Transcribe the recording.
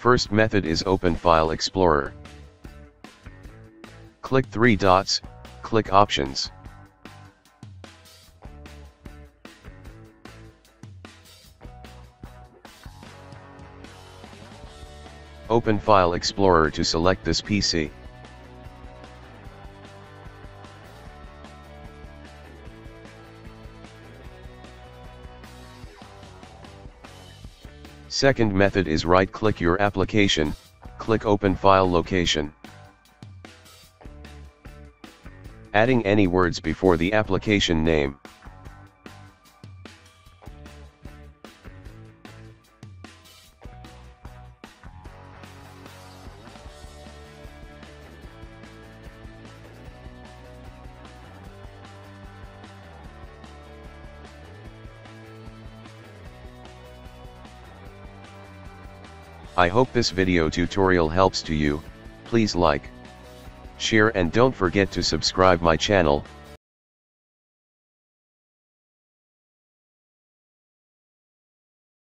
First method is Open File Explorer. Click 3 dots, click Options. Open File Explorer to select this PC. Second method is right-click your application, click Open File Location. Adding any words before the application name. I hope this video tutorial helps to you. Please like, share and don't forget to subscribe my channel.